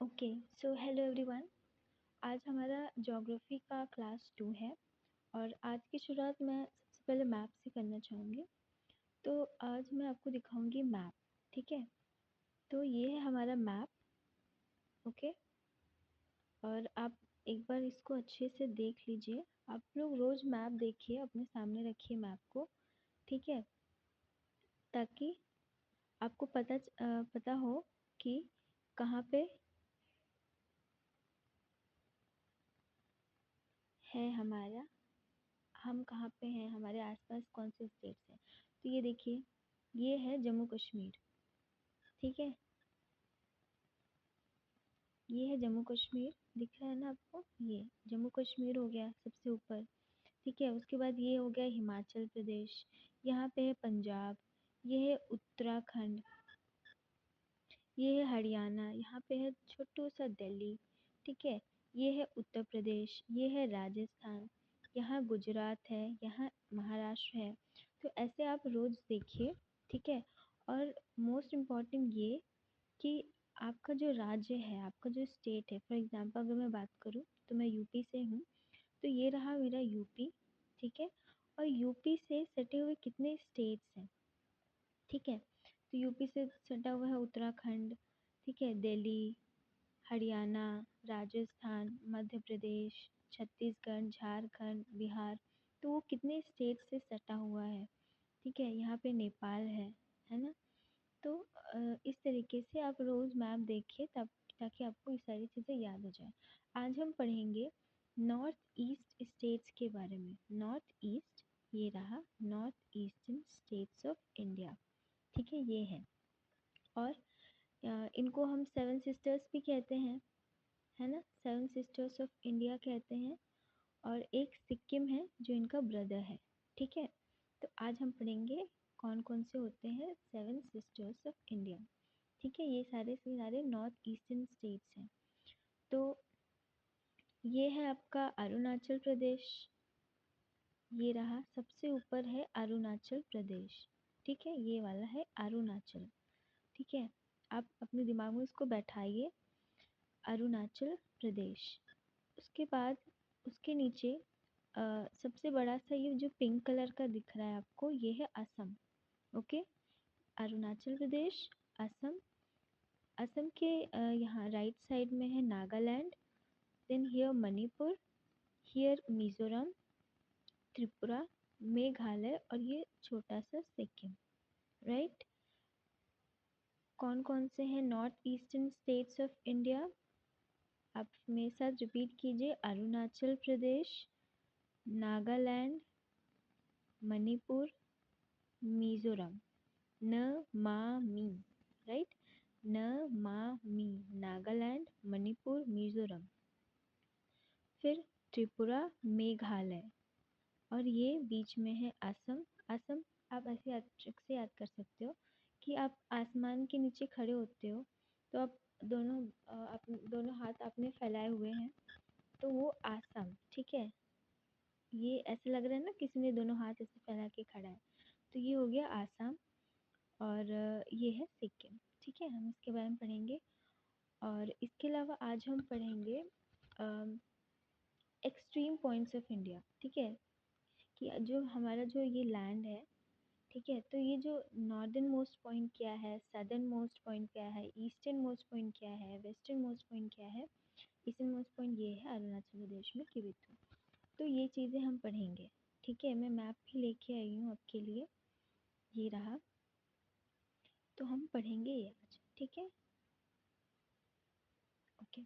Okay, so hello everyone. आज हमारा geography का क्लास 2 है और आज की शुरुआत मैं सबसे पहले मैप से करना चाहूँगी। तो आज मैं आपको दिखाऊंगी मैप। ठीक है, तो ये है हमारा मैप। ओके, और आप एक बार इसको अच्छे से देख लीजिए। आप लोग रोज़ मैप देखिए, अपने सामने रखिए मैप को। ठीक है, ताकि आपको पता हो कि कहाँ पे है हमारा, हम कहाँ पे हैं, हमारे आसपास कौन से स्टेट्स हैं। तो ये देखिए, ये है जम्मू कश्मीर। ठीक है, ये है जम्मू कश्मीर, दिख रहा है ना आपको? ये जम्मू कश्मीर हो गया सबसे ऊपर। ठीक है, उसके बाद ये हो गया हिमाचल प्रदेश, यहाँ पे है पंजाब, ये है उत्तराखंड, ये है हरियाणा, यहाँ पे है छोटू सा दिल्ली। ठीक है, ये है उत्तर प्रदेश, ये है राजस्थान, यहाँ गुजरात है, यहाँ महाराष्ट्र है। तो ऐसे आप रोज देखिए। ठीक है, और मोस्ट इम्पॉर्टेंट ये कि आपका जो राज्य है, आपका जो स्टेट है, फॉर एग्जांपल अगर मैं बात करूँ तो मैं यूपी से हूँ। तो ये रहा मेरा यूपी। ठीक है, और यूपी से सटे हुए कितने स्टेट्स हैं? ठीक है, तो यूपी से सटा हुआ है उत्तराखंड। ठीक है, दिल्ली, हरियाणा, राजस्थान, मध्य प्रदेश, छत्तीसगढ़, झारखंड, बिहार। तो वो कितने स्टेट से सटा हुआ है? ठीक है, यहाँ पे नेपाल है ना? तो इस तरीके से आप रोज़ मैप देखिए, तब ताकि आपको ये सारी चीज़ें याद हो जाए। आज हम पढ़ेंगे नॉर्थ ईस्ट स्टेट्स के बारे में। नॉर्थ ईस्ट, ये रहा north eastern states of India. ठीक है, ये है। और इनको हम सेवन सिस्टर्स भी कहते हैं, है ना? सेवन सिस्टर्स ऑफ इंडिया कहते हैं। और एक सिक्किम है जो इनका ब्रदर है। ठीक है, तो आज हम पढ़ेंगे कौन कौन से होते हैं सेवन सिस्टर्स ऑफ इंडिया। ठीक है, ये सारे के सारे नॉर्थ ईस्टर्न स्टेट्स हैं। तो ये है आपका अरुणाचल प्रदेश, ये रहा सबसे ऊपर है अरुणाचल प्रदेश। ठीक है, ये वाला है अरुणाचल। ठीक है, आप अपने दिमाग में इसको बैठाइए, अरुणाचल प्रदेश। उसके बाद उसके नीचे सबसे बड़ा सा ये जो पिंक कलर का दिख रहा है आपको, ये है असम। ओके, अरुणाचल प्रदेश, असम। असम के यहाँ राइट साइड में है Nagaland, then here Manipur, here Mizoram, Tripura, Meghalaya और ये छोटा सा सिक्किम। राइट, कौन कौन से हैं north eastern states of India? आप मेरे साथ रिपीट कीजिए, अरुणाचल प्रदेश, नागालैंड, मणिपुर, मिजोरम। न मा मी, राइट, न मा मी, नागालैंड, मणिपुर, मिजोरम। फिर त्रिपुरा, मेघालय, और ये बीच में है असम। असम आप ऐसे ट्रिक से याद कर सकते हो कि आप आसमान के नीचे खड़े होते हो, तो आप दोनों हाथ आपने फैलाए हुए हैं, तो वो आसम। ठीक है, ये ऐसे लग रहा है ना किसी ने दोनों हाथ ऐसे फैला के खड़ा है, तो ये हो गया आसाम। और ये है सिक्किम। ठीक है, हम इसके बारे में पढ़ेंगे। और इसके अलावा आज हम पढ़ेंगे एक्सट्रीम पॉइंट्स ऑफ इंडिया। ठीक है, कि जो हमारा जो ये लैंड है, ठीक है, तो ये जो नॉर्दर्न मोस्ट पॉइंट क्या है, सदर्न मोस्ट पॉइंट क्या है, ईस्टर्न मोस्ट पॉइंट क्या है, वेस्टर्न मोस्ट पॉइंट क्या है। ईस्टर्न मोस्ट पॉइंट ये है अरुणाचल प्रदेश में किबिथु। तो ये चीज़ें हम पढ़ेंगे। ठीक है, मैं मैप भी लेके आई हूँ आपके लिए, ये रहा। तो हम पढ़ेंगे ये आज। ठीक है, ओके।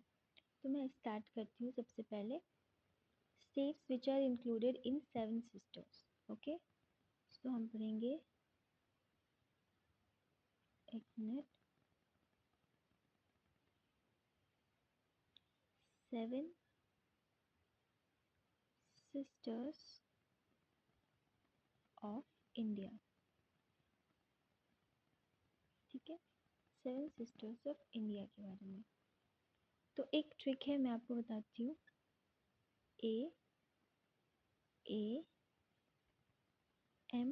तो मैं स्टार्ट करती हूँ सबसे पहले। States which are included in seven sisters. Okay, तो हम पढ़ेंगे, एक minute, seven sisters of India. ठीक है, सेवन सिस्टर्स ऑफ इंडिया के बारे में। तो एक ट्रिक है, मैं आपको बताती हूँ। A, A, M,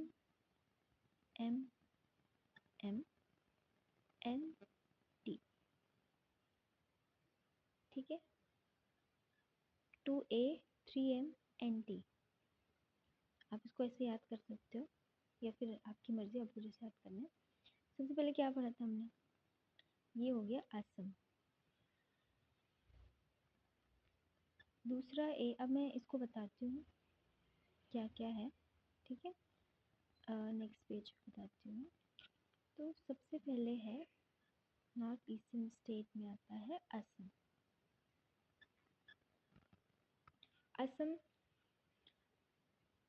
M, M, N, T. ठीक है, 2A 3M NT, आप इसको ऐसे याद कर सकते हो या फिर आपकी मर्जी, आपको जैसे याद करना है। सबसे पहले क्या पढ़ा था हमने, ये हो गया असम। दूसरा ए, अब मैं इसको बताती हूँ क्या क्या है, ठीक है। नेक्स्ट पेज बताती हूँ। तो सबसे पहले है नॉर्थ ईस्टर्न स्टेट में आता है असम। असम,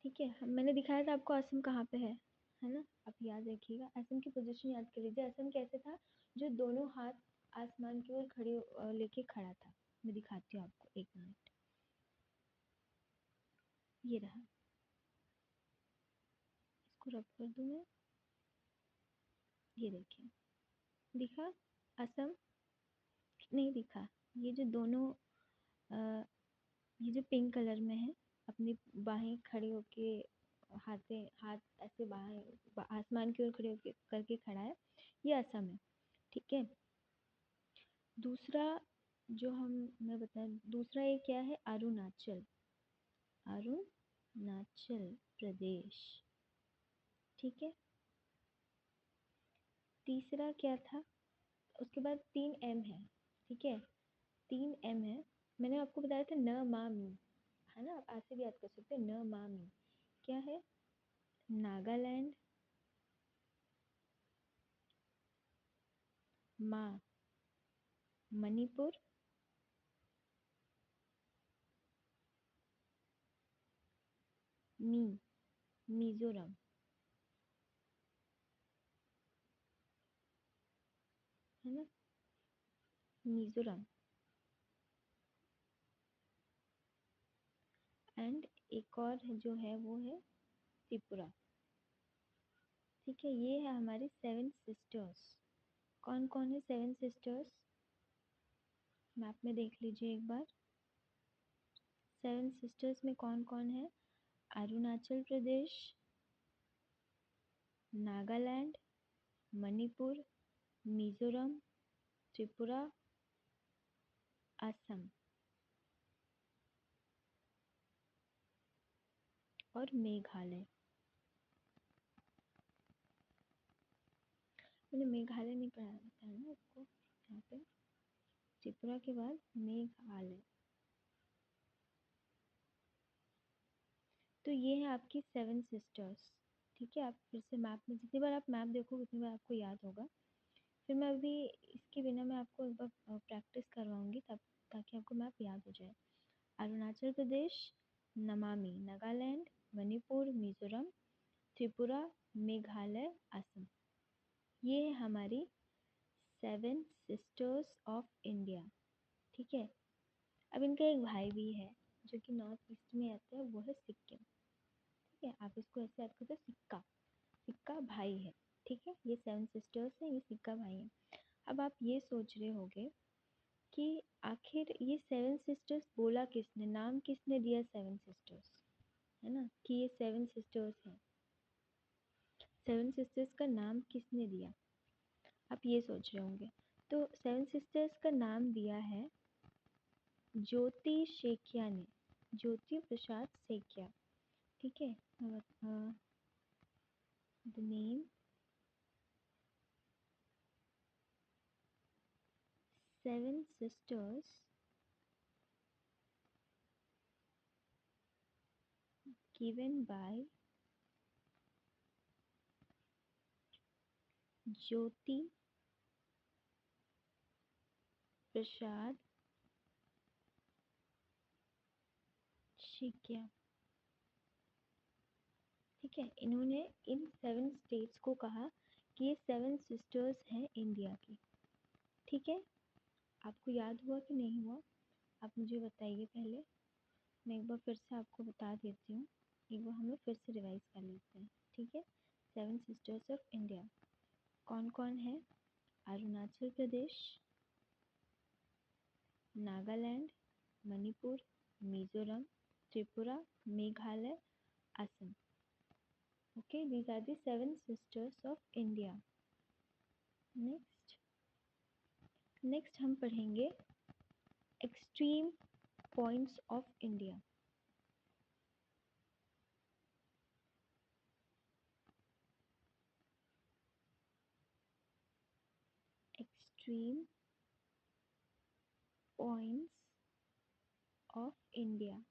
ठीक है, मैंने दिखाया था आपको असम कहाँ पे है ना। आप याद रखिएगा, असम की पोजीशन याद कर लीजिए। असम कैसे था, जो दोनों हाथ आसमान की ओर खड़े लेके खड़ा था। मैं दिखाती हूँ आपको, एक मिनट। ये रहा, इसको रब कर दूँ मैं, ये देखिए, दिखा असम, नहीं दिखा। ये जो दोनों ये जो पिंक कलर में है, अपनी बाहें खड़े होके, हाथ ऐसे बाहें आसमान की ओर खड़े होके करके खड़ा है, ये असम है, ठीक है। दूसरा जो मैं बताऊं, दूसरा ये क्या है, अरुणाचल, अरुणाचल प्रदेश, ठीक है। तीसरा क्या था, उसके बाद 3M है, ठीक है, 3M है। मैंने आपको बताया था न मा मी, है ना, आप ऐसे भी याद कर सकते हैं, न मा मी क्या है, नागालैंड, मा मणिपुर, मी मिजोरम, है ना, मिजोरम। एंड एक और जो है वो है त्रिपुरा, ठीक है। ये है हमारी 7 सिस्टर्स। कौन कौन है 7 सिस्टर्स, मैप में देख लीजिए एक बार। 7 सिस्टर्स में कौन कौन है, अरुणाचल प्रदेश, नागालैंड, मणिपुर, मिजोरम, त्रिपुरा, असम और मेघालय। मैंने मेघालय नहीं पढ़ा था ना आपको, यहाँ पे त्रिपुरा के बाद मेघालय। तो ये है आपकी 7 सिस्टर्स, ठीक है। आप फिर से मैप में जितनी बार आप मैप देखोगे उतनी बार आपको याद होगा। फिर मैं अभी इसके बिना मैं आपको एक बार प्रैक्टिस करवाऊंगी, तब ताकि आपको मैप याद हो जाए। अरुणाचल प्रदेश, नमामि, नागालैंड, मणिपुर, मिजोरम, त्रिपुरा, मेघालय, असम, ये है हमारी 7 सिस्टर्स ऑफ इंडिया, ठीक है। अब इनका एक भाई भी है जो कि नॉर्थ ईस्ट में आता है, वो है सिक्किम, ठीक है। आप इसको ऐसे याद करते, सिक्का, सिक्का भाई है, ठीक है। ये 7 सिस्टर्स हैं, ये सिक्का भाई है। अब आप ये सोच रहे होगे कि आखिर ये 7 सिस्टर्स बोला किसने, नाम किसने दिया 7 सिस्टर्स, है ना, कि ये 7 सिस्टर्स हैं, 7 सिस्टर्स का नाम किसने दिया, आप ये सोच रहे होंगे। तो 7 सिस्टर्स का नाम दिया है ज्योति शेकिया ने, ज्योति प्रसाद सेकिया, ठीक है। The name 7 sisters given by Jyoti Prasad शेकिया, ठीक है। इन्होंने इन 7 स्टेट्स को कहा कि ये 7 सिस्टर्स हैं इंडिया की, ठीक है। आपको याद हुआ कि नहीं हुआ, आप मुझे बताइए पहले। मैं एक बार फिर से आपको बता देती हूँ, एक बार हम लोग फिर से रिवाइज कर लेते हैं, ठीक है। 7 सिस्टर्स ऑफ इंडिया कौन कौन है, Arunachal Pradesh, Nagaland, Manipur, Mizoram, Tripura, Meghalaya, Assam, okay. These are the 7 sisters of India. Next, next हम पढ़ेंगे extreme points of India. Extreme points of India.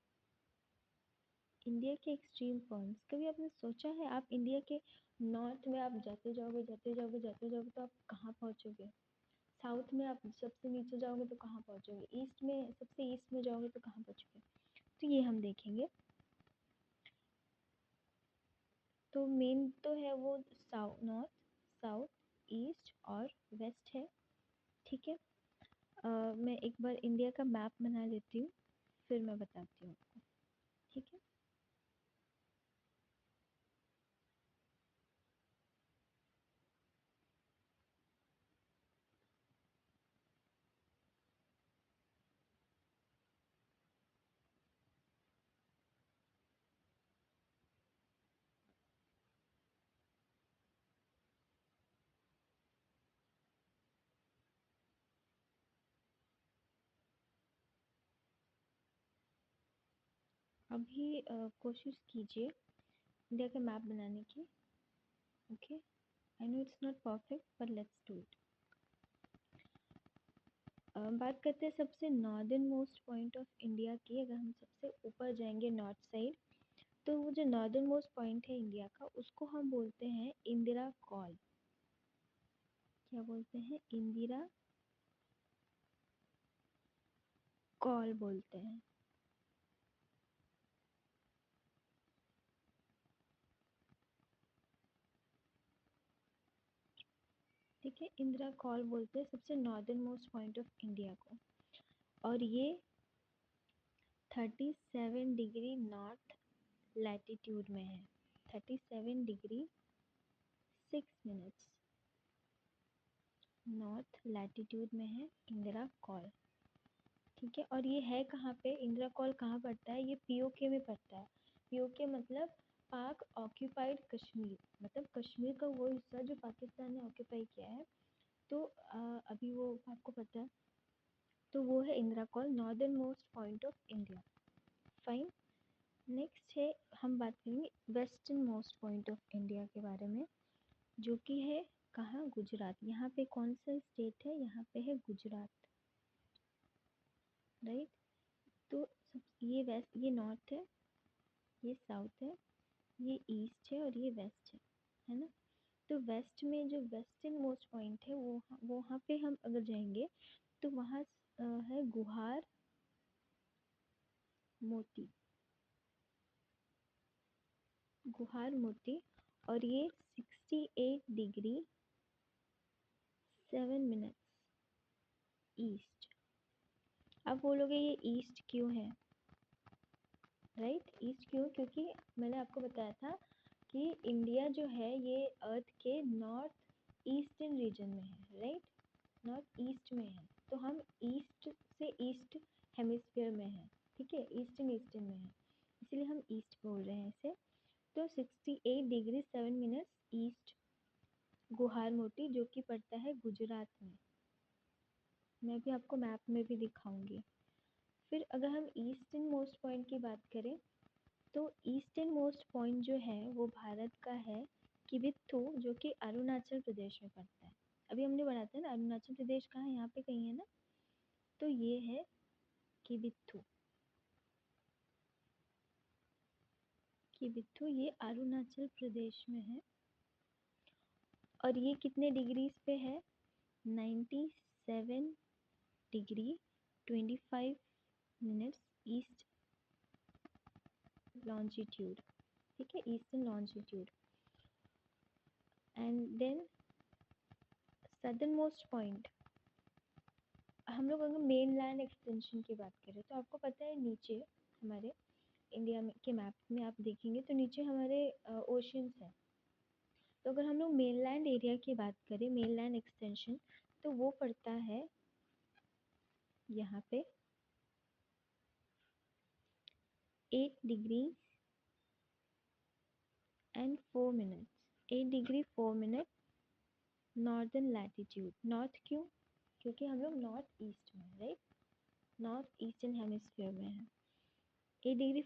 India के एक्सट्रीम पॉइंट्स, कभी आपने सोचा है आप इंडिया के नॉर्थ में आप जाते जाओगे जाते जाओगे जाते जाओगे तो आप कहाँ पहुँचोगे? साउथ में आप सबसे नीचे जाओगे तो कहाँ पहुँचोगे? ईस्ट में सबसे ईस्ट में जाओगे तो कहाँ पहुँचोगे? तो ये हम देखेंगे। तो मेन तो है वो साउथ, नॉर्थ, साउथ, ईस्ट और वेस्ट है। ठीक है। मैं एक बार इंडिया का मैप बना लेती हूँ, फिर मैं बताती हूँ आपको। ठीक है। अभी कोशिश कीजिए इंडिया का मैप बनाने की। Okay, I know it's not perfect but let's do it. बात करते हैं सबसे northern most point of India की। अगर हम सबसे ऊपर जाएंगे नॉर्थ साइड, तो वो जो नॉर्दर्न मोस्ट पॉइंट है इंडिया का, उसको हम बोलते हैं इंदिरा कॉल। क्या बोलते हैं? इंदिरा कॉल बोलते हैं। ठीक है, इंदिरा कॉल बोलते हैं सबसे northern most point of India को। और ये 37 डिग्री नॉर्थ लैटिट्यूड में है। 37 डिग्री 6 मिनट्स नॉर्थ लैटिट्यूड में है इंदिरा कॉल। ठीक है। और ये है कहाँ पे? इंदिरा कॉल कहाँ पड़ता है? ये पीओके में पड़ता है। पीओके मतलब पाक ऑक्यूपाइड कश्मीर, मतलब कश्मीर का वो हिस्सा जो पाकिस्तान ने ऑक्यूपाई किया है। तो अभी वो आपको पता है। तो वो है Indira call, northern most point of India. Fine. Next है, हम बात करेंगे western most point of India के बारे में, जो कि है कहाँ? गुजरात। यहाँ पे कौन सा स्टेट है? यहाँ पे है गुजरात। राइट। तो ये वेस्ट, ये नॉर्थ है, ये साउथ है, ये ईस्ट है और ये वेस्ट है ना? तो वेस्ट में जो वेस्टर्न मोस्ट पॉइंट है वो वहाँ पे हम अगर जाएंगे तो वहाँ है गुहार मोती। गुहार मोती। और ये 68 डिग्री 7 मिनट्स ईस्ट। अब बोलोगे ये ईस्ट क्यों है? राइट, ईस्ट क्यों? क्योंकि मैंने आपको बताया था कि इंडिया जो है ये अर्थ के नॉर्थ ईस्टर्न रीजन में है। राइट, नॉर्थ ईस्ट में है। तो हम ईस्ट से ईस्ट हेमिस्फीयर में है। ठीक है, ईस्टर्न ईस्टर्न में है, इसलिए हम ईस्ट बोल रहे हैं इसे। तो 68 डिग्री 7 मिनट्स ईस्ट गुहार मोती, जो कि पड़ता है गुजरात में। मैं भी आपको मैप में भी दिखाऊंगी। फिर अगर हम ईस्टर्न मोस्ट पॉइंट की बात करें, तो ईस्टर्न मोस्ट पॉइंट जो है वो भारत का है किबिथु, जो कि अरुणाचल प्रदेश में पड़ता है। अभी हमने पढ़ा था ना अरुणाचल प्रदेश कहाँ है? यहाँ पे कहीं है ना? तो ये है किबिथु। किबिथु ये अरुणाचल प्रदेश में है। और ये कितने डिग्रीज पे है? 97 डिग्री 25 मिनट्स ईस्ट लॉन्जिट्यूड। ठीक है, eastern longitude. And then southern most point, हम लोग अगर मेन लैंड एक्सटेंशन की बात करें तो आपको पता है नीचे हमारे इंडिया में के मैप में आप देखेंगे तो नीचे हमारे ओशंस हैं। तो अगर हम लोग मेन लैंड एरिया की बात करें, मेन लैंड एक्सटेंशन, तो वो पड़ता है यहाँ पे 8 degree 4 minutes 8 degree 4 minute northern latitude. North क्यों? क्योंकि हम लोग नॉर्थ ईस्ट में, राइट, नॉर्थ ईस्टर्न हेमिस्फीयर में है। 8 डिग्री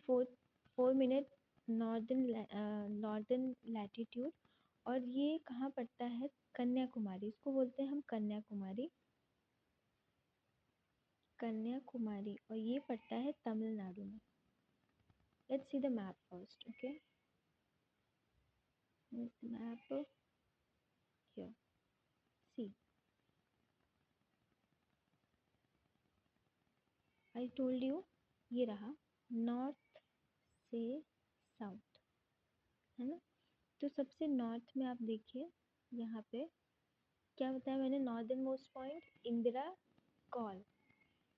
4 मिनट नॉर्दर्न लैटिट्यूड। और ये कहाँ पड़ता है? कन्याकुमारी, इसको बोलते हैं हम कन्याकुमारी। कन्याकुमारी, और ये पड़ता है तमिलनाडु में। Let's see the map first, okay. Map here, see I told you, ये रहा नॉर्थ से साउथ, है ना। तो सबसे नॉर्थ में आप देखिए, यहाँ पे क्या बताया मैंने? Northern most point Indira call.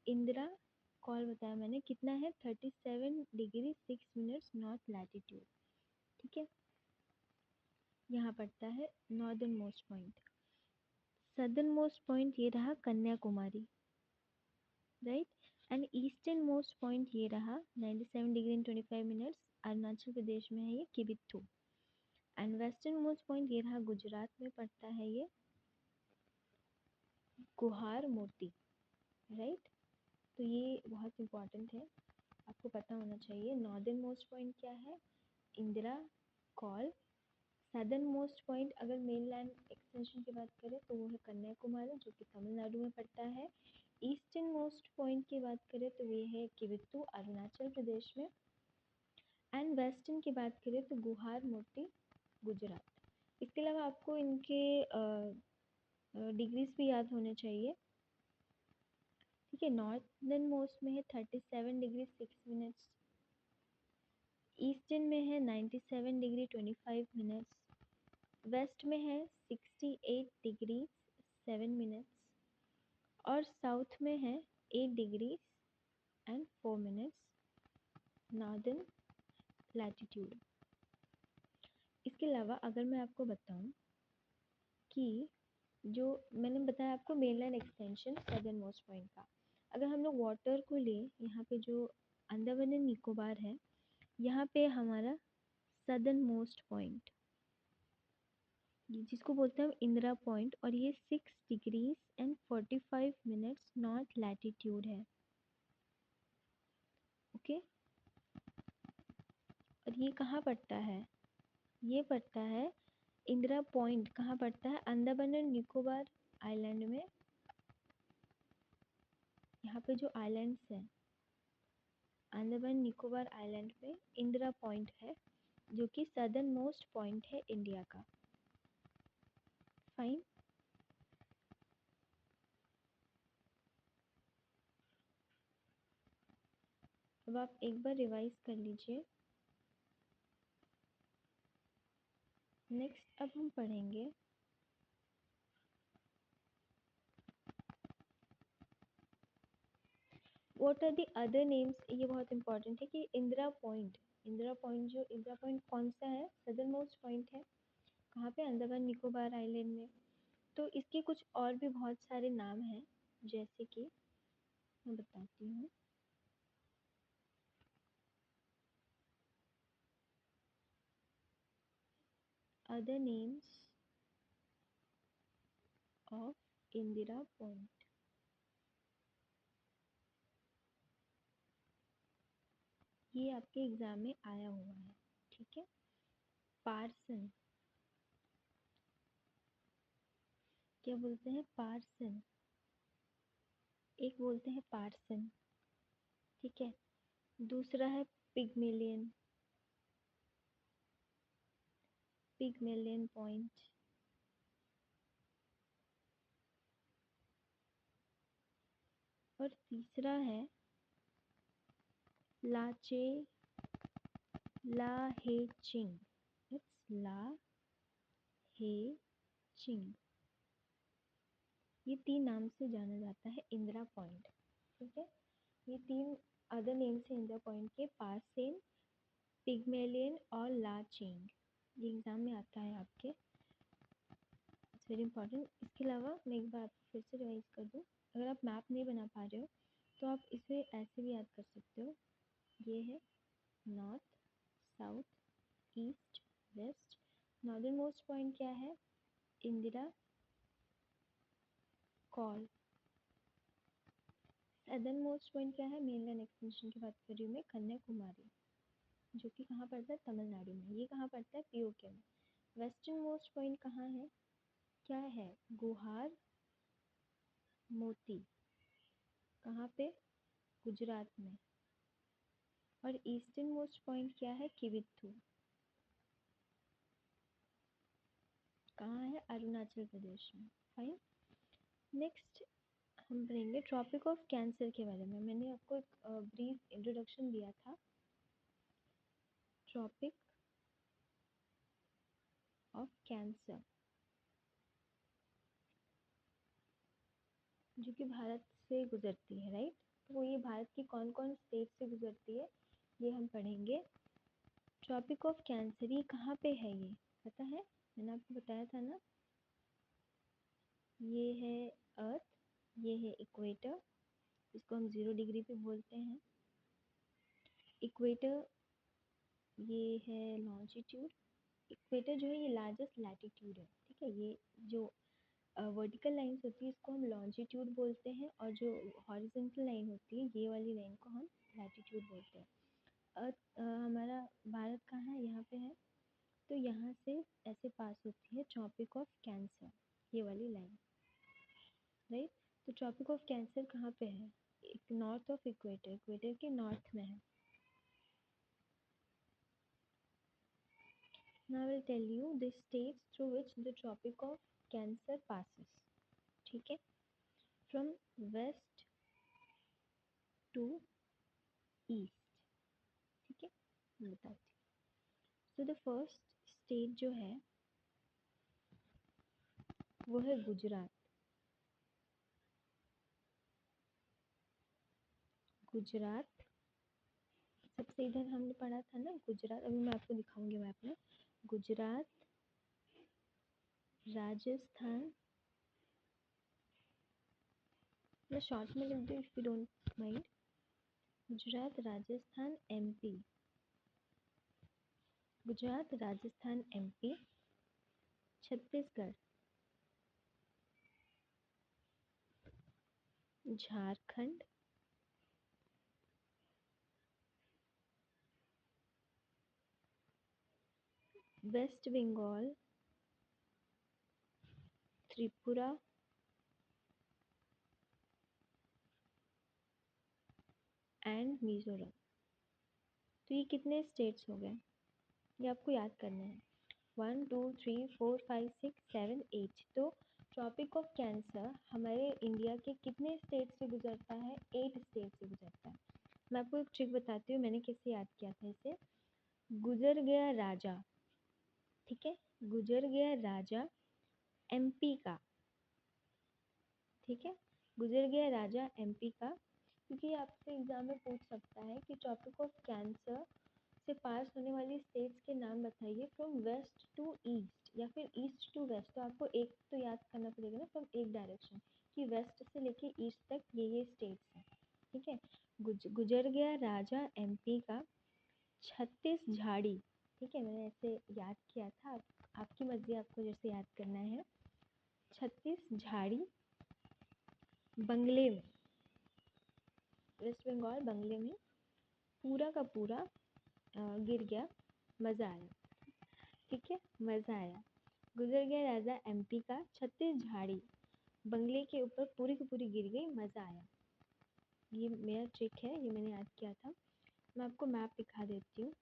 Indira call बताया मैंने, कितना है? 37 डिग्री 6 मिनट्स नॉर्थ लैटिट्यूड, ठीक है। यहाँ पड़ता है northern most point. Southern most point ये रहा Kanyakumari, right. And eastern most point ये रहा 97 डिग्री 25 मिनट्स, अरुणाचल प्रदेश में है ये, Kibithu. And western most point ये रहा, गुजरात में पड़ता है ये, कुहार मोती, राइट। तो ये बहुत इंपॉर्टेंट है, आपको पता होना चाहिए। नॉर्दर्न मोस्ट पॉइंट क्या है? Indira call. Southern most point अगर मेनलैंड एक्सटेंशन की बात करें तो वो है कन्याकुमारी, जो कि तमिलनाडु में पड़ता है। ईस्टर्न मोस्ट पॉइंट की बात करें तो ये है किबिथु, अरुणाचल प्रदेश में। एंड वेस्टर्न की बात करें तो गुहार मोती, गुजरात। इसके अलावा आपको इनके डिग्रीज भी याद होने चाहिए, ठीक है। नॉर्थर्न मोस्ट में है 37 डिग्री 6 मिनट्स, ईस्टर्न में है 97 डिग्री 25 मिनट्स, वेस्ट में है 68 डिग्री 7 मिनट्स, और साउथ में है 8 डिग्री 4 मिनट्स नॉर्दर्न लैटिट्यूड। इसके अलावा अगर मैं आपको बताऊं कि जो मैंने बताया आपको mainland extension southern most point का, अगर हम लोग वाटर को ले, यहाँ पे जो अंडमान एंड निकोबार है, यहाँ पे हमारा सदर्न मोस्ट पॉइंट, जिसको बोलते हैं हम इंदिरा पॉइंट, और ये 6 डिग्रीज 45 मिनट्स नॉर्थ लैटिट्यूड है, ओके। और ये कहाँ पड़ता है? ये पड़ता है इंदिरा पॉइंट, कहाँ पड़ता है? अंडमान एंड निकोबार आइलैंड में। यहाँ पे जो आइलैंड्स हैं, अंडमान निकोबार आइलैंड में इंदिरा पॉइंट है, जो कि सदर्न मोस्ट पॉइंट है इंडिया का। फाइन। अब आप एक बार रिवाइज कर लीजिए। नेक्स्ट अब हम पढ़ेंगे what are the other names. ये बहुत इंपॉर्टेंट है कि इंदिरा पॉइंट, इंदिरा पॉइंट, जो इंदिरा पॉइंट कौन सा है? सदर्न मोस्ट पॉइंट है, कहाँ पे? अंडमान निकोबार आइलैंड में। तो इसके कुछ और भी बहुत सारे नाम हैं, जैसे कि मैं बताती हूँ। Other names of Indira point, ये आपके एग्जाम में आया हुआ है, ठीक है। पार्सन, क्या बोलते हैं? पार्सन, एक बोलते हैं पार्सन, ठीक है। दूसरा है पिगमेलियन, पिगमेलियन पॉइंट। और तीसरा है लाचे लाहेचिंग, इट्स लाहेचिंग। ये 3 नाम से जाना जाता है इंदिरा पॉइंट, ठीक है। ये 3 अदर नेम्स हैं इंदिरा पॉइंट के, पार्सेन, पिगमेलियन और लाचेंग। ये एग्जाम में आता है आपके, इट्स वेरी इंपॉर्टेंट। इसके अलावा मैं एक बार आपको फिर से रिवाइज कर दूँ, अगर आप मैप नहीं बना पा रहे हो तो आप इसे ऐसे भी याद कर सकते हो। ये है north, south, east, west. Northern most point क्या है? Indira Col. Other most point क्या है, मेनलैंड एक्सटेंशन की बात कर रही हूँ मैं, कन्याकुमारी, जो कि कहाँ पड़ता है, तमिलनाडु में। ये कहाँ पड़ता है, पीओके में। वेस्टर्न मोस्ट पॉइंट कहाँ है, क्या है, गुहार मोती, कहाँ पे, गुजरात में। और ईस्टर्न मोस्ट पॉइंट क्या है, किविथु, कहाँ है, अरुणाचल प्रदेश में। फाइन। नेक्स्ट हम पढ़ेंगे ट्रॉपिक ऑफ कैंसर के बारे में। मैंने आपको एक ब्रीफ इंट्रोडक्शन दिया था। ट्रॉपिक ऑफ कैंसर, जो कि भारत से गुजरती है, राइट। तो ये भारत की कौन कौन स्टेट से गुजरती है, ये हम पढ़ेंगे। ट्रॉपिक ऑफ कैंसर ये कहाँ पे है, ये पता है, मैंने आपको बताया था ना। ये है अर्थ, ये है इक्वेटर, इसको हम 0 डिग्री पे बोलते हैं। इक्वेटर ये है लॉन्जिट्यूड। इक्वेटर जो है ये लार्जेस्ट लैटिट्यूड है, ठीक है। ये जो वर्टिकल लाइंस होती है इसको हम लॉन्जिट्यूड बोलते हैं, और जो हॉरिजॉन्टल लाइन होती है ये वाली लाइन को हम लैटिट्यूड बोलते हैं। हमारा भारत कहाँ है, यहाँ पे है। तो यहाँ से ऐसे पास होती है ट्रॉपिक ऑफ कैंसर, ये वाली लाइन, राइट। तो ट्रॉपिक ऑफ कैंसर कहाँ पे है, एक नॉर्थ ऑफ इक्वेटर, इक्वेटर के नॉर्थ में है। Now I will tell you the states through which the Tropic of Cancer passes. ठीक है, from west to east, ठीक है, मैं बताती हूँ। So the first state जो है वो है गुजरात। गुजरात सबसे इधर हमने पढ़ा था ना, गुजरात, अभी मैं आपको दिखाऊंगी मैप में। गुजरात, राजस्थान, मैं शॉर्ट में लिख दूँ if you don't mind. Gujarat, Rajasthan, MP, Gujarat, Rajasthan, MP, Chhattisgarh, Jharkhand, West Bengal, Tripura, and Mizoram. तो ये कितने स्टेट्स हो गए, ये आपको याद करना है। 1 2 3 4 5 6 7 8। तो ट्रॉपिक ऑफ कैंसर हमारे इंडिया के कितने स्टेट से गुजरता है, 8 स्टेट से गुजरता है। मैं आपको एक ट्रिक बताती हूँ, मैंने कैसे याद किया था इसे। गुजर गया राजा, ठीक है, गुजर गया राजा एमपी का, ठीक है, गुजर गया राजा एमपी का। क्योंकि आपसे एग्जाम में पूछ सकता है कि ट्रॉपिक ऑफ कैंसर से पास होने वाली स्टेट्स के नाम बताइए फ्रॉम वेस्ट टू ईस्ट या फिर ईस्ट टू वेस्ट। तो आपको एक तो याद करना पड़ेगा ना, फ्रॉम एक डायरेक्शन, कि वेस्ट से लेके ईस्ट तक ये स्टेट्स हैं, ठीक है। गुजर गया राजा एमपी का, छत्तीस झाड़ी, ठीक है, मैंने ऐसे याद किया था, आपकी मर्जी आपको जैसे याद करना है। छत्तीस झाड़ी बंगले में, वेस्ट बंगाल बंगले में, पूरा का पूरा गिर गया, मज़ा आया, ठीक है, मज़ा आया। गुजर गया राजा एमपी का, छत्तीस झाड़ी बंगले के ऊपर पूरी की पूरी गिर गई, मज़ा आया। ये मेरा ट्रिक है, ये मैंने याद किया था। मैं आपको मैप दिखा देती हूँ।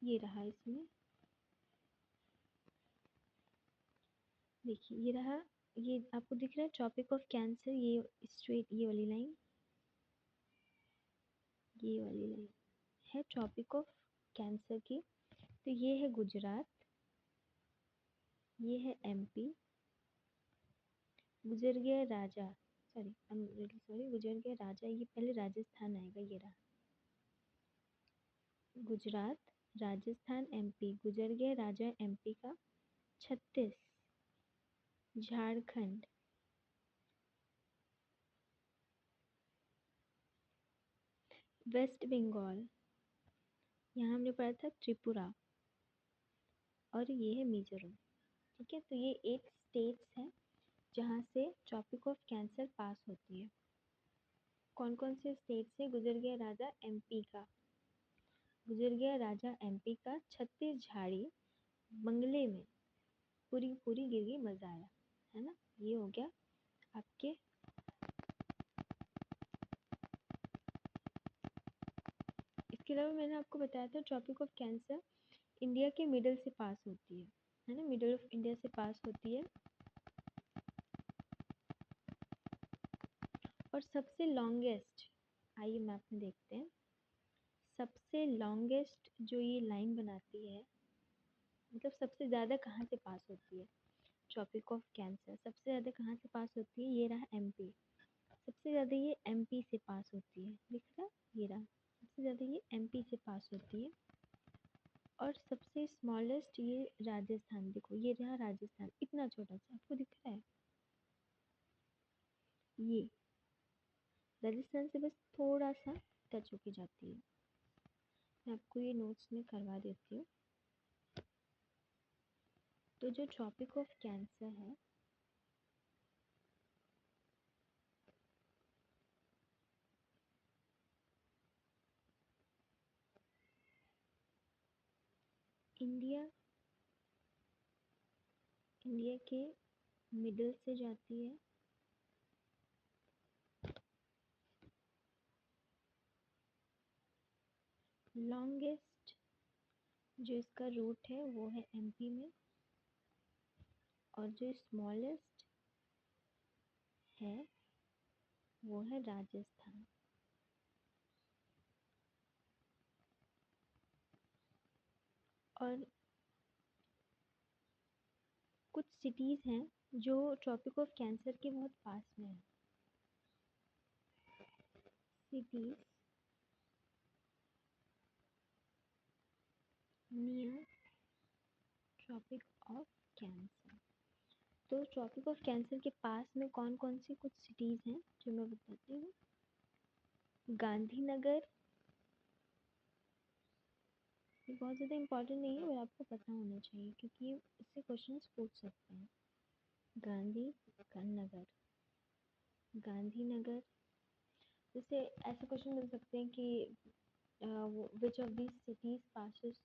ये रहा, इसमें देखिए, ये रहा, ये आपको दिख रहा है ट्रॉपिक ऑफ कैंसर, ये स्ट्रेट, ये वाली लाइन, ये वाली लाइन है ट्रॉपिक ऑफ कैंसर की। तो ये है गुजरात, ये है एमपी, गुजर गया राजा, सॉरी गुजर गया राजा, ये पहले राजस्थान आएगा, ये रहा गुजरात, राजस्थान, एमपी, गुजर गया राजा एमपी का, छत्तीस, झारखंड, वेस्ट बंगाल, यहाँ हमने पढ़ा था त्रिपुरा, और ये है मिजोरम, ठीक है। तो ये 8 स्टेट्स हैं जहाँ से ट्रॉपिक ऑफ कैंसर पास होती है। कौन कौन से स्टेट से गुजर गया राजा एमपी का, गुजर गया राजा एमपी का, 36 झाड़ी बंगले में पूरी पूरी गिर गई, मजा आया, है ना। ये हो गया आपके इसके अलावा मैंने आपको बताया था ट्रॉपिक ऑफ कैंसर इंडिया के मिडल से पास होती है ना, मिडल ऑफ इंडिया से पास होती है। और सबसे लॉन्गेस्ट, आइए मैप में देखते हैं, सबसे लॉन्गेस्ट जो ये लाइन बनाती है, मतलब सबसे ज़्यादा कहाँ से पास होती है ट्रॉपिक ऑफ कैंसर, सबसे ज़्यादा कहाँ से पास होती है, ये रहा एमपी, सबसे ज़्यादा ये एमपी से पास होती है, दिख रहा, ये रहा, सबसे ज़्यादा ये एमपी से पास होती है। और सबसे स्मॉलेस्ट ये राजस्थान, देखो ये रहा राजस्थान, इतना छोटा सा आपको दिख रहा है, ये राजस्थान से बस थोड़ा सा टच होके जाती है। मैं आपको ये नोट्स में करवा देती हूँ। तो जो ट्रॉपिक ऑफ कैंसर है, इंडिया इंडिया के मिडिल से जाती है, लॉन्गेस्ट जो इसका रूट है वो है एमपी में, और जो स्मॉलेस्ट है वो है राजस्थान। और कुछ सिटीज़ हैं जो ट्रॉपिक ऑफ कैंसर के बहुत पास में हैं, cities near tropic of cancer. तो ट्रॉपिक ऑफ कैंसर के पास में कौन कौन सी कुछ सिटीज़ हैं जो मैं बताती हूँ। गांधीनगर, ये बहुत ज़्यादा इम्पोर्टेंट नहीं है, और आपको पता होना चाहिए क्योंकि इससे क्वेश्चन पूछ सकते हैं। नगर, गांधीनगर, जैसे ऐसे क्वेश्चन मिल सकते हैं कि which of these cities passes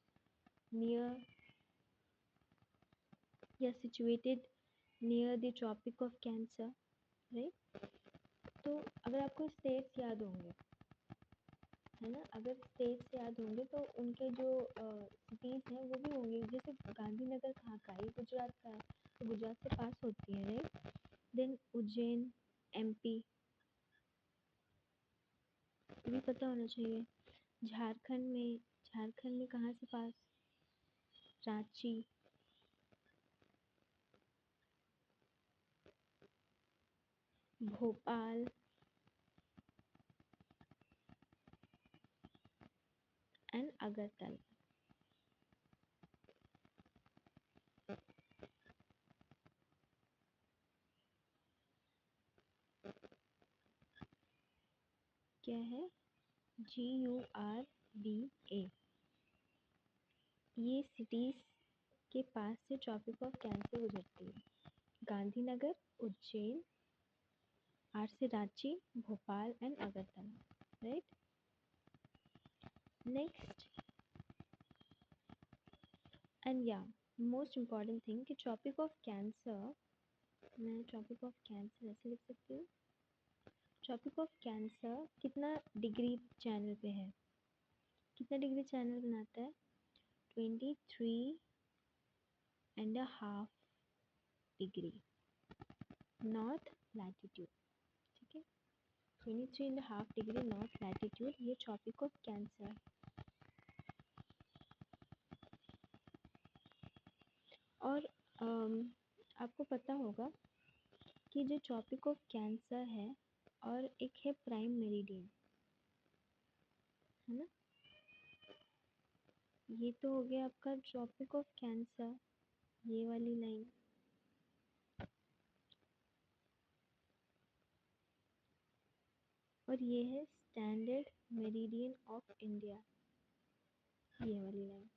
near या situated near the Tropic of Cancer, right. तो अगर आपको स्टेट्स याद होंगे, है ना, अगर स्टेट्स याद होंगे तो उनके जो सिटीज़ हैं वो भी होंगे, जैसे गांधीनगर कहाँ का है, ये गुजरात का है, तो गुजरात से पास होती है, राइट। देन उज्जैन एमपी, ये भी पता होना चाहिए। झारखंड में कहाँ से पास, रांची, भोपाल एंड अगरतला। क्या है, GURBA, ये सिटीज़ के पास से ट्रॉपिक ऑफ कैंसर गुजरती है। गांधीनगर, उज्जैन, आर से Ranchi, Bhopal and Agartala, right. Next and या मोस्ट इम्पॉर्टेंट थिंग कि ट्रॉपिक ऑफ कैंसर, मैं ट्रॉपिक ऑफ कैंसर ऐसे लिख सकती हूँ, ट्रॉपिक ऑफ कैंसर कितना डिग्री चैनल पे है, कितना डिग्री चैनल बनाता है, 23.5 डिग्री नॉर्थ लैटिट्यूड, ठीक है, 23.5 डिग्री नॉर्थ लैटिट्यूड, ये ट्रॉपिक ऑफ कैंसर। और आपको पता होगा कि जो ट्रॉपिक ऑफ कैंसर है और एक है प्राइम मेरिडियन, है ना, ये तो हो गया आपका ट्रॉपिक ऑफ कैंसर, ये वाली लाइन, और ये है स्टैंडर्ड मेरिडियन ऑफ इंडिया, ये वाली लाइन।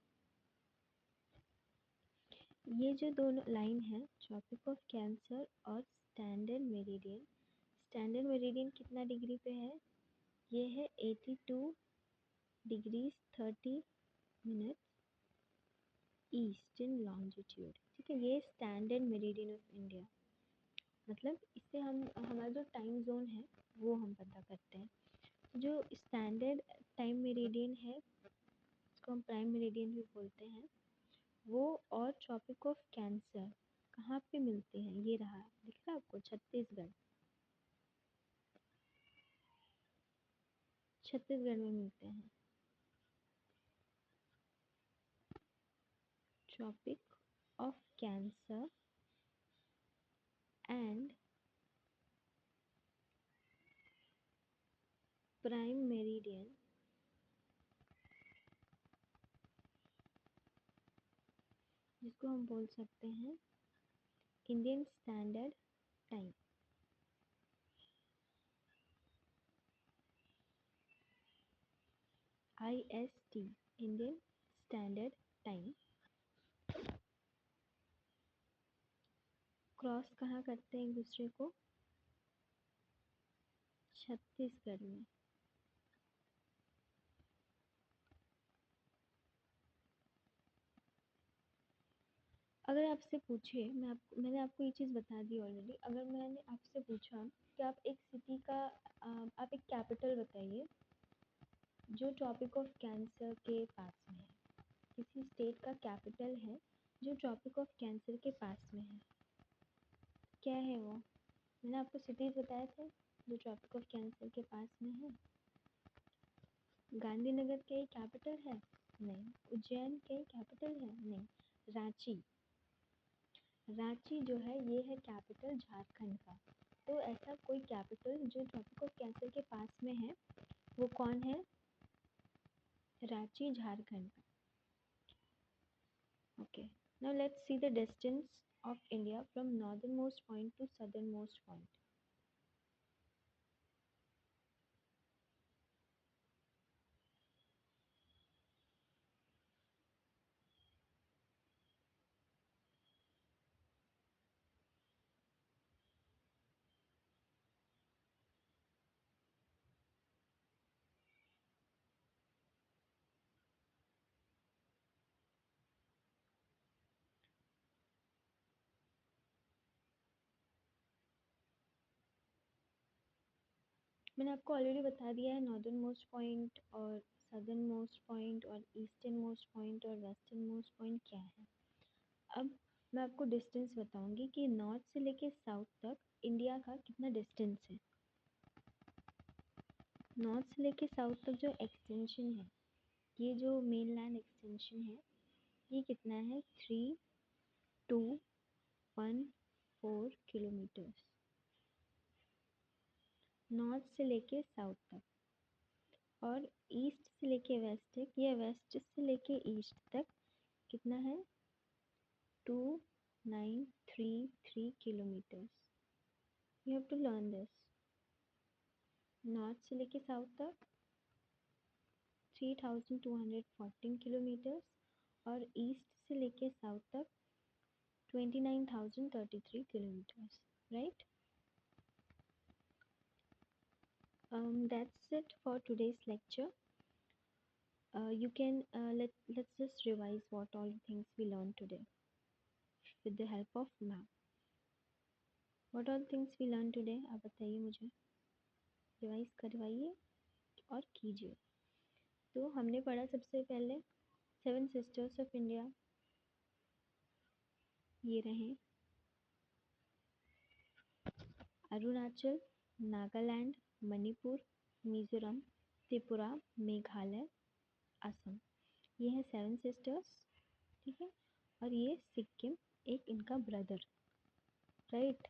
ये जो दोनों लाइन है, ट्रॉपिक ऑफ कैंसर और स्टैंडर्ड मेरिडियन, स्टैंडर्ड मेरिडियन कितना डिग्री पे है? ये है 82 डिग्रीज 30 मिनट ईस्ट इन लॉन्जिट्यूड। ठीक है, ये स्टैंडर्ड मेरिडियन ऑफ इंडिया, मतलब इससे हम हमारा जो टाइम जोन है वो हम पता करते हैं। जो स्टैंडर्ड टाइम मेरिडियन है, इसको हम प्राइम मेरिडियन भी बोलते हैं, वो और ट्रॉपिक ऑफ कैंसर कहाँ पे मिलते हैं? ये रहा, दिख रहा है आपको? छत्तीसगढ़, छत्तीसगढ़ में मिलते हैं। Tropic of cancer and prime meridian, जिसको हम बोल सकते हैं Indian standard time. IST, Indian standard time. Cross कहाँ करते हैं एक दूसरे को? छत्तीसगढ़ में। अगर आपसे पूछे, मैंने आपको ये चीज़ बता दी ऑलरेडी, अगर मैंने आपसे पूछा कि आप एक सिटी का आप एक कैपिटल बताइए जो ट्रॉपिक ऑफ कैंसर के पास में है, किसी स्टेट का कैपिटल है जो ट्रॉपिक ऑफ कैंसर के पास में है, क्या है वो? मैंने आपको सिटीज़ बताए थे जो ट्रॉपिक ऑफ कैंसर के पास में है। गांधीनगर के कैपिटल है? नहीं। उज्जैन के कैपिटल है? नहीं। रांची, रांची जो है ये है कैपिटल झारखंड का। तो ऐसा कोई कैपिटल जो ट्रॉपिक ऑफ कैंसर के पास में है, वो कौन है? रांची, झारखंड का। Okay, now let's see the distance of India from northern most point two southern most point. मैंने आपको ऑलरेडी बता दिया है नॉर्दर्न मोस्ट पॉइंट और सदर्न मोस्ट पॉइंट और ईस्टर्न मोस्ट पॉइंट और वेस्टर्न मोस्ट पॉइंट क्या है। अब मैं आपको डिस्टेंस बताऊंगी कि नॉर्थ से लेके साउथ तक इंडिया का कितना डिस्टेंस है। नॉर्थ से लेके साउथ तक जो एक्सटेंशन है, ये जो मेन लैंड एक्सटेंशन है, ये कितना है? 3214 किलोमीटर्स, नॉर्थ से लेके साउथ तक। और ईस्ट से लेके वेस्ट तक या वेस्ट से लेके ईस्ट तक कितना है? 2933 kilometres. You have to learn this. North से लेके साउथ तक 3214 किलोमीटर्स और ईस्ट से लेके साउथ तक 29,033 किलोmeters, right? That's it for today's lecture. You can let's just revise what all things we learned today with the help of map. What all things we learned today? आप बताइए मुझे, revise करवाइए और कीजिए। तो हमने पढ़ा सबसे पहले सेवन सिस्टर्स ऑफ इंडिया, ये रहे अरुणाचल, नागालैंड, मणिपुर, मिजोरम, त्रिपुरा, मेघालय, असम। ये है सेवन सिस्टर्स, ठीक है। और ये सिक्किम, एक इनका ब्रदर, राइट।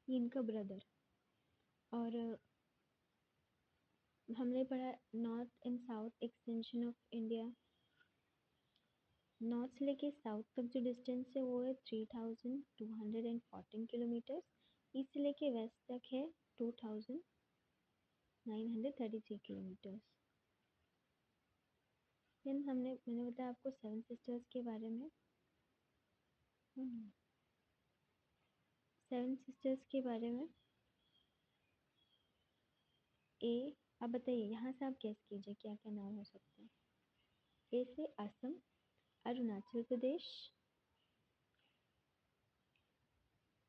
ये इनका ब्रदर। और हमने पढ़ा north and south extension of India. North से लेके साउथ तक जो डिस्टेंस है वो है 3214 किलोमीटर्स। ईस्ट से लेके वेस्ट तक है 2000 933 किलोमीटर्स। देन मैंने बताया आपको सेवन सिस्टर्स के बारे में। सेवन सिस्टर्स के बारे में अब बताइए, यहाँ से आप गेस कीजिए क्या क्या नाम हो सकते हैं। ए से Assam, Arunachal Pradesh,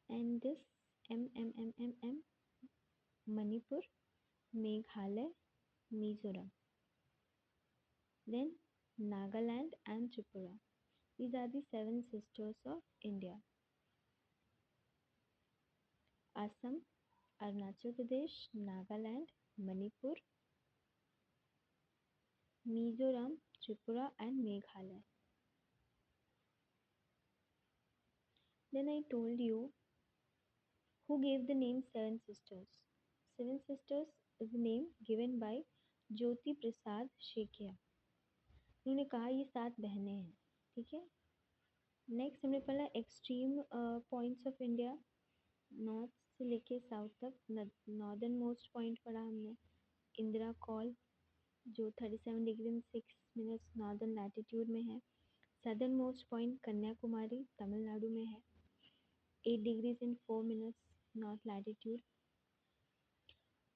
and this M Manipur, Meghalaya, Mizoram, then Nagaland and Tripura. These are the seven sisters of India. Assam, Arunachal Pradesh, Nagaland, Manipur, Mizoram, Tripura and Meghalaya. Then I told you who gave the name Seven Sisters. Seven Sisters is the name given by Jyoti Prasad Shekia. उन्होंने कहा ये 7 बहनें हैं, ठीक है। Next हमने पढ़ा extreme points of India, north से लेके साउथ तक। नॉर्दर्न मोस्ट पॉइंट पढ़ा हमने इंदिरा कॉल, जो 37 degree and 6 minutes northern latitude में है। Southern most point Kanyakumari Tamil Nadu में है, 8 degrees and 4 minutes north latitude.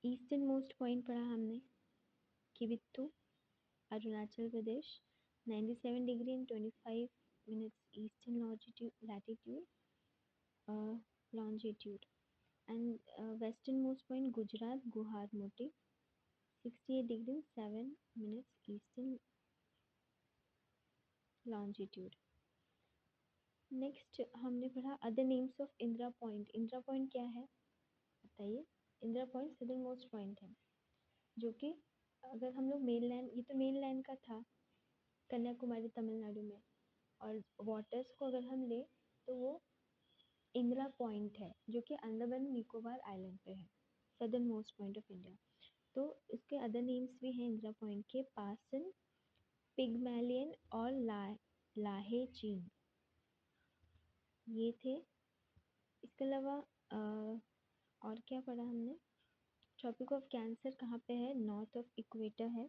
Eastern most point पढ़ा हमने Kibithu, Arunachal Pradesh, 97 degree and 25 minutes eastern latitude longitude. And western most point Gujarat Guwahati, 68 degree 7 minutes eastern longitude. Next हमने पढ़ा other names of Indira point. Indira point क्या है बताइए। Indira point southern most point है, जो कि अगर हम लोग मेन लैंड, ये तो मेन लैंड का था कन्याकुमारी तमिलनाडु में, और वाटर्स को अगर हम ले तो वो इंदिरा पॉइंट है, जो कि अंडमान निकोबार आइलैंड पे है, southern most point of India. तो इसके अदर नेम्स भी हैं इंदिरा पॉइंट के, पासन, पिगमैलियन और लाहे चीन, ये थे। इसके अलावा और क्या पढ़ा हमने। ट्रॉपिक ऑफ कैंसर कहाँ पे है, नॉर्थ ऑफ इक्वेटर है।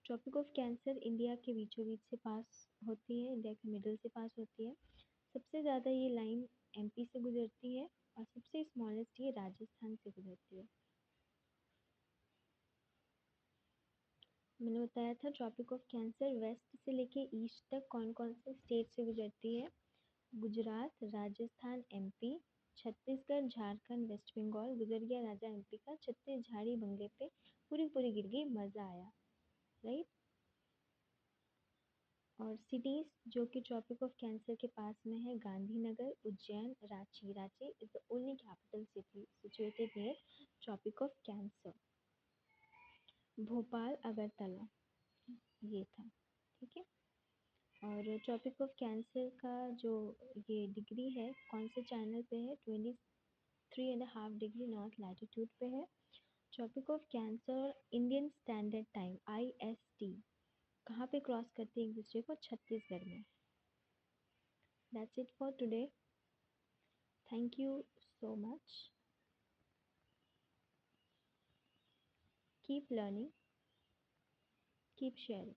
ट्रॉपिक ऑफ कैंसर इंडिया के बीचों बीच से पास होती है, इंडिया के मिडल से पास होती है। सबसे ज़्यादा ये लाइन एमपी से गुजरती है, और सबसे स्मॉलेस्ट ये राजस्थान से गुजरती है। मैंने बताया था ट्रॉपिक ऑफ कैंसर वेस्ट से लेके ईस्ट तक कौन कौन से स्टेट से गुजरती है। गुजरात, राजस्थान, एमपी, छत्तीसगढ़, झारखंड, वेस्ट बंगाल। गुजर गया राजा एमपी का, छत्तीस झाड़ी बंगले पे पूरी पूरी गिर गई, मज़ा आया, राइट। और सिटीज़ जो कि ट्रॉपिक ऑफ कैंसर के पास में है, Gandhinagar, Ujjain, Ranchi. Ranchi is the only capital city situated near tropic of cancer. Bhopal, Agartala, ये था, ठीक है। और ट्रॉपिक ऑफ कैंसर का जो ये डिग्री है कौन से चैनल पे है, 23.5 डिग्री नॉर्थ लैटिट्यूड पे है। Tropic of cancer Indian standard time IST कहाँ पे क्रॉस करते हैं एक दूसरे को, छत्तीसगढ़ में। That's it for today, thank you so much, keep learning, keep sharing.